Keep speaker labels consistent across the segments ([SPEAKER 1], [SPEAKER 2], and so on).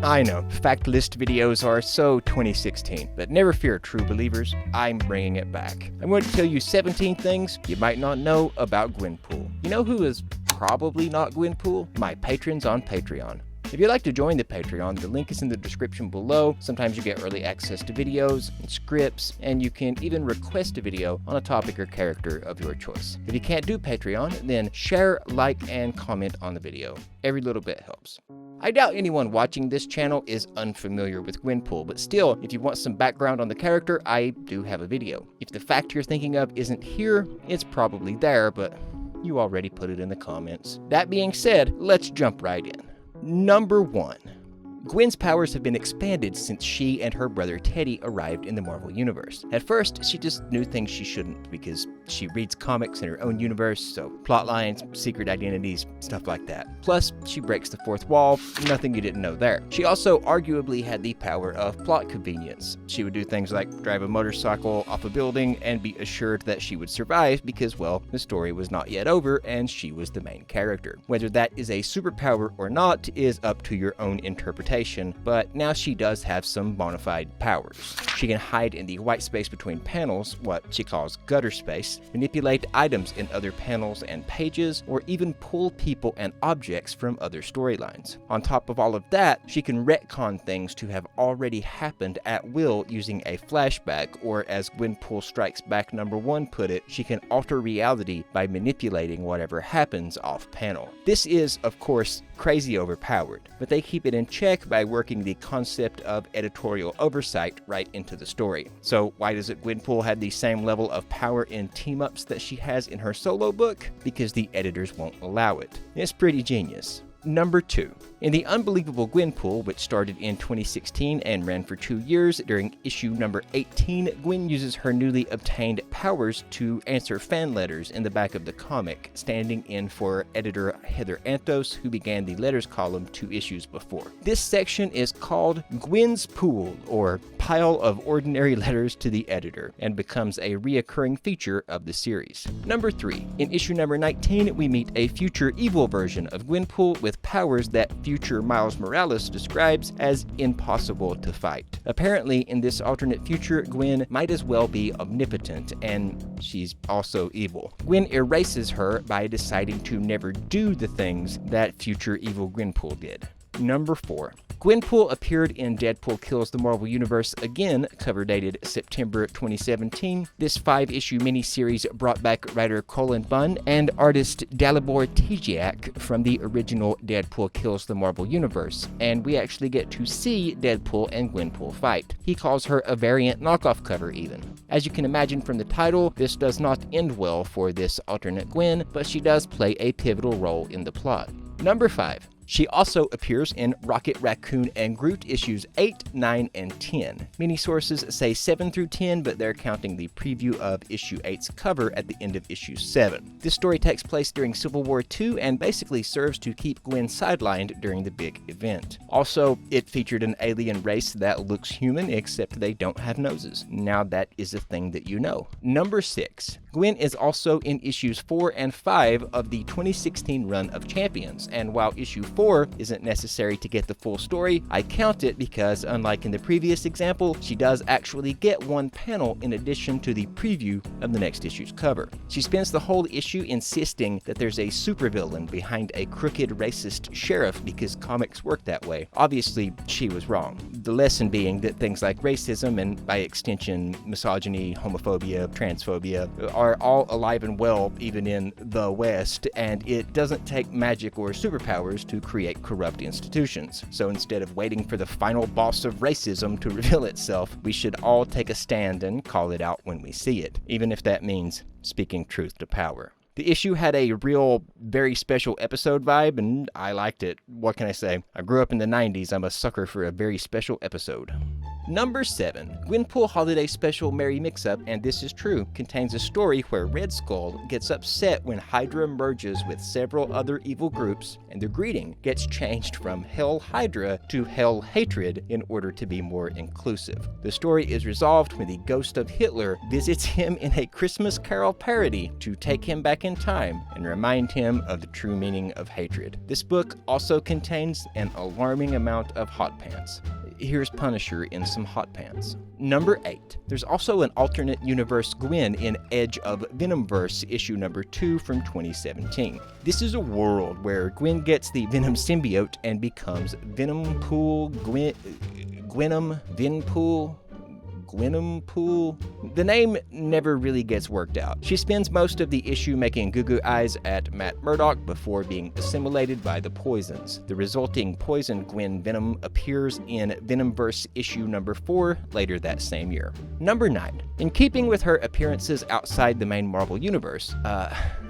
[SPEAKER 1] I know, fact list videos are so 2016, but never fear, true believers, I'm bringing it back. I'm going to tell you 17 things you might not know about Gwenpool. You know who is probably not Gwenpool? My patrons on Patreon. If you'd like to join the Patreon, the link is in the description below. Sometimes you get early access to videos and scripts, and you can even request a video on a topic or character of your choice. If you can't do Patreon, then share, like, and comment on the video. Every little bit helps. I doubt anyone watching this channel is unfamiliar with Gwenpool, but still, if you want some background on the character, I do have a video. If the fact you're thinking of isn't here, it's probably there, but you already put it in the comments. That being said, let's jump right in. Number 1. Gwen's powers have been expanded since she and her brother Teddy arrived in the Marvel Universe. At first, she just knew things she shouldn't because she reads comics in her own universe, so plot lines, secret identities, stuff like that. Plus, she breaks the fourth wall, nothing you didn't know there. She also arguably had the power of plot convenience. She would do things like drive a motorcycle off a building and be assured that she would survive because, well, the story was not yet over and she was the main character. Whether that is a superpower or not is up to your own interpretation, but now she does have some bona fide powers. She can hide in the white space between panels, what she calls gutter space, manipulate items in other panels and pages, or even pull people and objects from other storylines. On top of all of that, she can retcon things to have already happened at will using a flashback, or as Gwenpool Strikes Back number 1 put it, she can alter reality by manipulating whatever happens off panel. This is, of course, crazy overpowered, but they keep it in check by working the concept of editorial oversight right into the story. So why doesn't Gwenpool have the same level of power in team-ups that she has in her solo book? Because the editors won't allow it. It's pretty genius. Number 2. In the Unbelievable Gwenpool, which started in 2016 and ran for 2 years, during issue number 18, Gwen uses her newly obtained powers to answer fan letters in the back of the comic, standing in for editor Heather Antos, who began the letters column 2 issues before. This section is called Gwens Pool, or Pile of Ordinary Letters to the Editor, and becomes a reoccurring feature of the series. Number 3. In issue number 19, we meet a future evil version of Gwenpool with powers that future Miles Morales describes as impossible to fight. Apparently, in this alternate future, Gwen might as well be omnipotent, and she's also evil. Gwen erases her by deciding to never do the things that future evil Gwenpool did. Number 4. Gwenpool appeared in Deadpool Kills the Marvel Universe again, cover dated September 2017. This 5-issue miniseries brought back writer Colin Bunn and artist Dalibor Tijiak from the original Deadpool Kills the Marvel Universe, and we actually get to see Deadpool and Gwenpool fight. He calls her a variant knockoff cover even. As you can imagine from the title, this does not end well for this alternate Gwen, but she does play a pivotal role in the plot. Number 5. She also appears in Rocket, Raccoon, and Groot issues 8, 9, and 10. Many sources say 7 through 10, but they're counting the preview of issue 8's cover at the end of issue 7. This story takes place during Civil War II and basically serves to keep Gwen sidelined during the big event. Also, it featured an alien race that looks human, except they don't have noses. Now that is a thing that you know. Number 6. Gwen is also in issues 4 and 5 of the 2016 run of Champions, and while issue 4 isn't necessary to get the full story, I count it because, unlike in the previous example, she does actually get one panel in addition to the preview of the next issue's cover. She spends the whole issue insisting that there's a supervillain behind a crooked racist sheriff because comics work that way. Obviously, she was wrong. The lesson being that things like racism and, by extension, misogyny, homophobia, transphobia, are all alive and well even in the West, and it doesn't take magic or superpowers to create corrupt institutions. So instead of waiting for the final boss of racism to reveal itself, we should all take a stand and call it out when we see it, even if that means speaking truth to power. The issue had a real, very special episode vibe, and I liked it. What can I say? I grew up in the 90s. I'm a sucker for a very special episode. Number 7. Gwenpool Holiday Special Merry Mix-Up, and this is true, contains a story where Red Skull gets upset when Hydra merges with several other evil groups, and the greeting gets changed from Hell Hydra to Hell Hatred in order to be more inclusive. The story is resolved when the ghost of Hitler visits him in a Christmas Carol parody to take him back in time and remind him of the true meaning of hatred. This book also contains an alarming amount of hot pants. Here's Punisher in some hot pants. Number 8. There's also an alternate universe Gwen in Edge of Venomverse issue number 2 from 2017. This is a world where Gwen gets the Venom symbiote and becomes Venompool, Gwenpool. The name never really gets worked out. She spends most of the issue making goo-goo eyes at Matt Murdock before being assimilated by the poisons. The resulting poison Gwen venom appears in Venomverse issue number 4 later that same year. Number 9. In keeping with her appearances outside the main Marvel universe,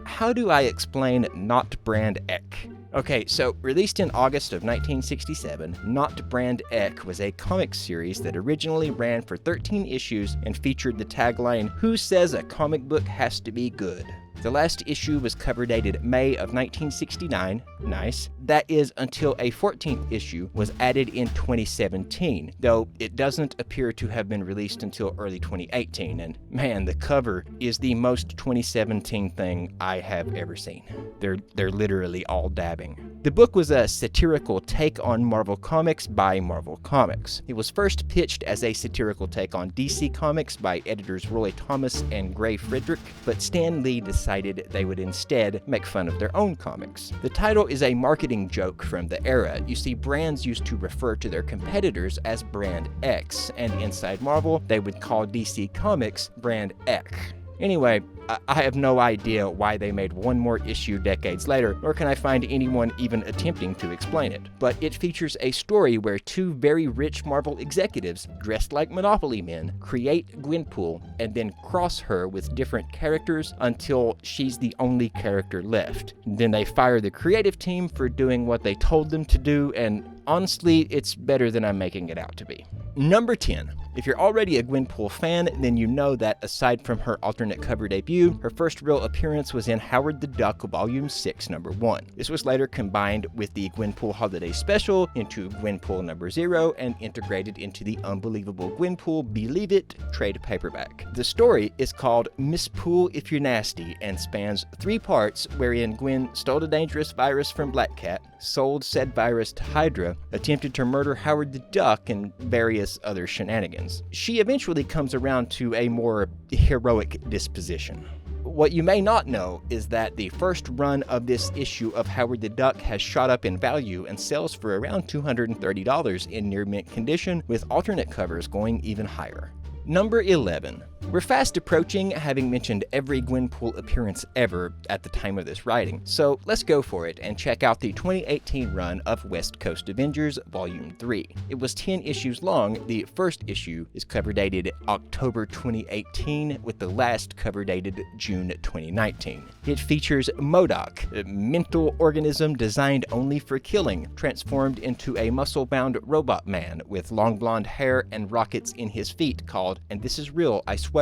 [SPEAKER 1] how do I explain Not Brand Ek? Okay, so released in August of 1967, Not Brand Ek was a comic series that originally ran for 13 issues and featured the tagline, "Who says a comic book has to be good?" The last issue was cover dated May of 1969, nice. That is until a 14th issue was added in 2017, though it doesn't appear to have been released until early 2018, and man, the cover is the most 2017 thing I have ever seen. They're literally all dabbing. The book was a satirical take on Marvel Comics by Marvel Comics. It was first pitched as a satirical take on DC Comics by editors Roy Thomas and Gray Frederick, but Stan Lee decided they would instead make fun of their own comics. The title is a marketing joke from the era. You see, brands used to refer to their competitors as Brand X, and inside Marvel, they would call DC Comics Brand Ek. Anyway, I have no idea why they made one more issue decades later, nor can I find anyone even attempting to explain it. But it features a story where two very rich Marvel executives, dressed like Monopoly men, create Gwenpool and then cross her with different characters until she's the only character left. Then they fire the creative team for doing what they told them to do, and honestly, it's better than I'm making it out to be. Number 10. If you're already a Gwenpool fan, then you know that aside from her alternate cover debut, her first real appearance was in Howard the Duck Volume 6, Number 1. This was later combined with the Gwenpool Holiday Special into Gwenpool Number 0 and integrated into the unbelievable Gwenpool Believe It trade paperback. The story is called Miss Pool If You're Nasty and spans 3 parts wherein Gwen stole a dangerous virus from Black Cat, sold said virus to Hydra, attempted to murder Howard the Duck, and various other shenanigans. She eventually comes around to a more heroic disposition. What you may not know is that the first run of this issue of Howard the Duck has shot up in value and sells for around $230 in near mint condition, with alternate covers going even higher. Number 11. We're fast approaching having mentioned every Gwenpool appearance ever at the time of this writing, so let's go for it and check out the 2018 run of West Coast Avengers Volume 3. It was 10 issues long. The first issue is cover dated October 2018, with the last cover dated June 2019. It features MODOK, a mental organism designed only for killing, transformed into a muscle-bound robot man with long blonde hair and rockets in his feet called, and this is real, I swear,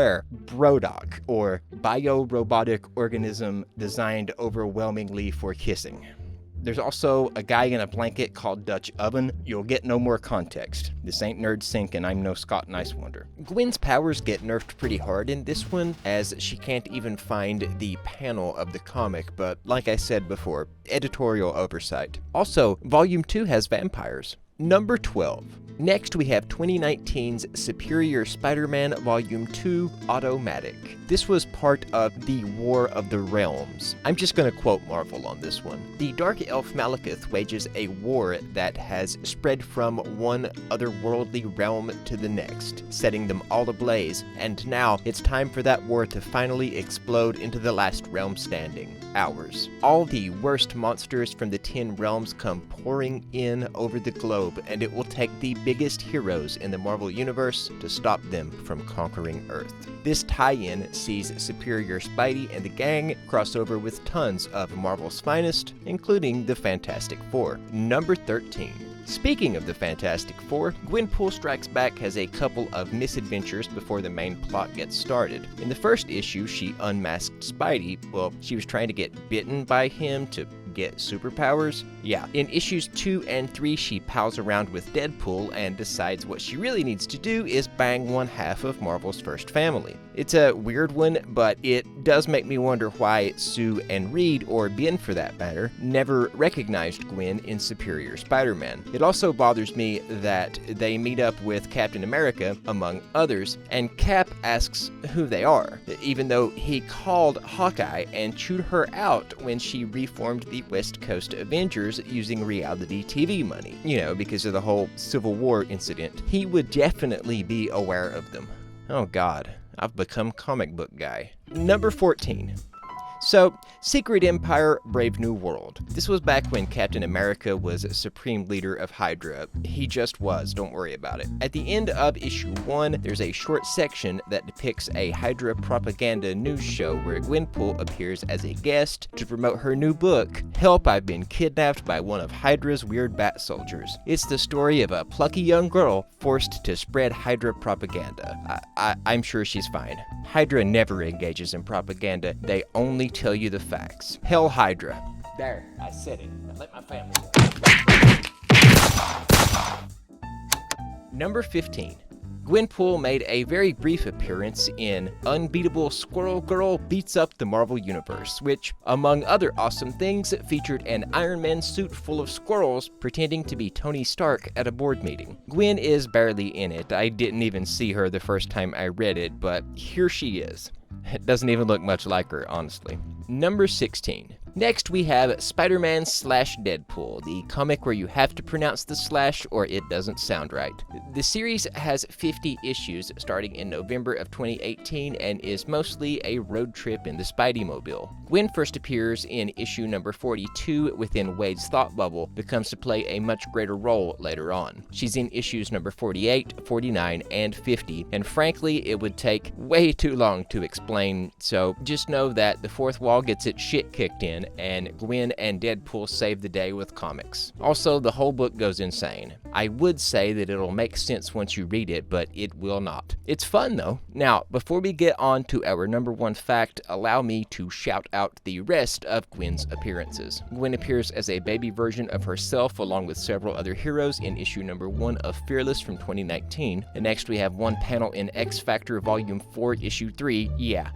[SPEAKER 1] Brodock, or bio-robotic organism designed overwhelmingly for kissing. There's also a guy in a blanket called Dutch Oven. You'll get no more context. This ain't Nerd Sync and I'm no Scott Nice Wonder. Gwen's powers get nerfed pretty hard in this one, as she can't even find the panel of the comic, but like I said before, editorial oversight. Also, Volume 2 has vampires. Number 12. Next, we have 2019's Superior Spider-Man Volume 2 Automatic. This was part of the War of the Realms. I'm just going to quote Marvel on this one. The Dark Elf Malekith wages a war that has spread from one otherworldly realm to the next, setting them all ablaze, and now it's time for that war to finally explode into the last realm standing, ours. All the worst monsters from the 10 realms come pouring in over the globe, and it will take the biggest heroes in the Marvel Universe to stop them from conquering Earth. This tie-in sees Superior Spidey and the gang cross over with tons of Marvel's finest, including the Fantastic Four. Number 13. Speaking of the Fantastic Four, Gwenpool Strikes Back has a couple of misadventures before the main plot gets started. In the first issue, she unmasked Spidey. Well, she was trying to get bitten by him to get superpowers. Yeah. In issues 2 and 3, she pals around with Deadpool and decides what she really needs to do is bang one half of Marvel's first family. It's a weird one, but it does make me wonder why Sue and Reed, or Ben for that matter, never recognized Gwen in Superior Spider-Man. It also bothers me that they meet up with Captain America, among others, and Cap asks who they are, even though he called Hawkeye and chewed her out when she reformed the West Coast Avengers using reality TV money. You know, because of the whole Civil War incident. He would definitely be aware of them. Oh god, I've become comic book guy. Number 14. So, Secret Empire, Brave New World. This was back when Captain America was supreme leader of Hydra. He just was, don't worry about it. At the end of issue 1, there's a short section that depicts a Hydra propaganda news show where Gwenpool appears as a guest to promote her new book, Help, I've Been Kidnapped by One of Hydra's Weird Bat Soldiers. It's the story of a plucky young girl forced to spread Hydra propaganda. I'm sure she's fine. Hydra never engages in propaganda, they only tell you the facts. Hell Hydra. There, I said it. Now let my family know. Number 15. Gwenpool made a very brief appearance in Unbeatable Squirrel Girl Beats Up the Marvel Universe, which, among other awesome things, featured an Iron Man suit full of squirrels pretending to be Tony Stark at a board meeting. Gwen is barely in it. I didn't even see her the first time I read it, but here she is. It doesn't even look much like her, honestly. Number 16. Next, we have SpiderMan Deadpool, the comic where you have to pronounce the slash or it doesn't sound right. The series has 50 issues starting in November of 2018 and is mostly a road trip in the Spidey-mobile. Gwen first appears in issue number 42 within Wade's thought bubble, becomes to play a much greater role later on. She's in issues number 48, 49, and 50, and frankly, it would take way too long to explain, so just know that the fourth wall gets its shit kicked in, and Gwen and Deadpool save the day with comics. Also, the whole book goes insane. I would say that it'll make sense once you read it, but it will not. It's fun though. Now, before we get on to our number 1 fact, allow me to shout out the rest of Gwen's appearances. Gwen appears as a baby version of herself along with several other heroes in issue number 1 of Fearless from 2019. And next we have one panel in X Factor Volume 4, issue 3. Yeah.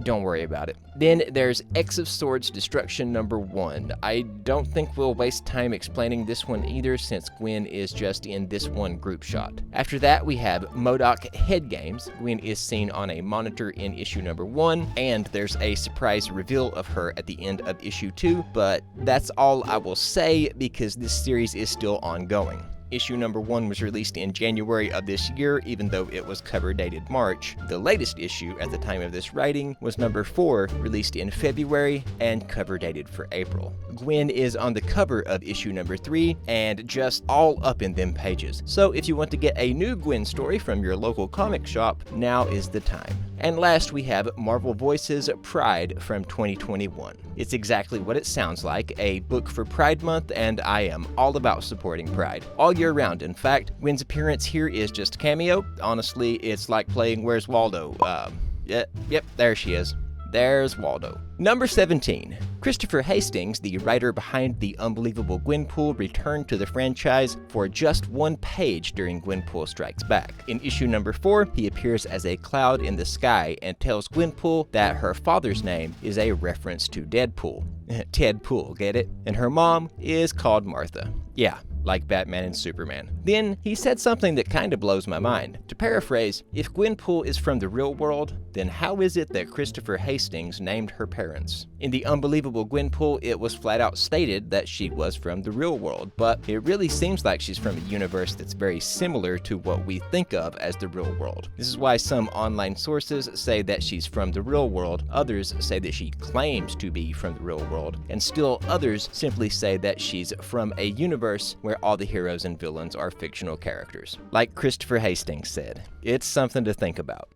[SPEAKER 1] Don't worry about it. Then there's X of Swords Destruction number 1. I don't think we'll waste time explaining this one either since Gwen is just in this one group shot. After that we have MODOK Head Games. Gwen is seen on a monitor in issue number 1 and there's a surprise reveal of her at the end of issue 2, but that's all I will say because this series is still ongoing. Issue number 1 was released in January of this year, even though it was cover dated March. The latest issue at the time of this writing was number 4, released in February and cover dated for April. Gwen is on the cover of issue number 3 and just all up in them pages. So if you want to get a new Gwen story from your local comic shop, now is the time. And last we have Marvel Voices Pride from 2021. It's exactly what it sounds like, a book for Pride Month, and I am all about supporting Pride. All year round, in fact. Gwen's appearance here is just cameo. Honestly, it's like playing Where's Waldo? Yep, there she is. There's Waldo. Number 17. Christopher Hastings, the writer behind the unbelievable Gwenpool, returned to the franchise for just one page during Gwenpool Strikes Back. In issue number 4, he appears as a cloud in the sky and tells Gwenpool that her father's name is a reference to Deadpool. Ted Pool, get it? And her mom is called Martha. Yeah, like Batman and Superman. Then he said something that kind of blows my mind. To paraphrase, if Gwenpool is from the real world, then how is it that Christopher Hastings named her parents? In the unbelievable Gwenpool, it was flat out stated that she was from the real world, but it really seems like she's from a universe that's very similar to what we think of as the real world. This is why some online sources say that she's from the real world, others say that she claims to be from the real world, and still others simply say that she's from a universe where all the heroes and villains are fictional characters. Like Christopher Hastings said, it's something to think about.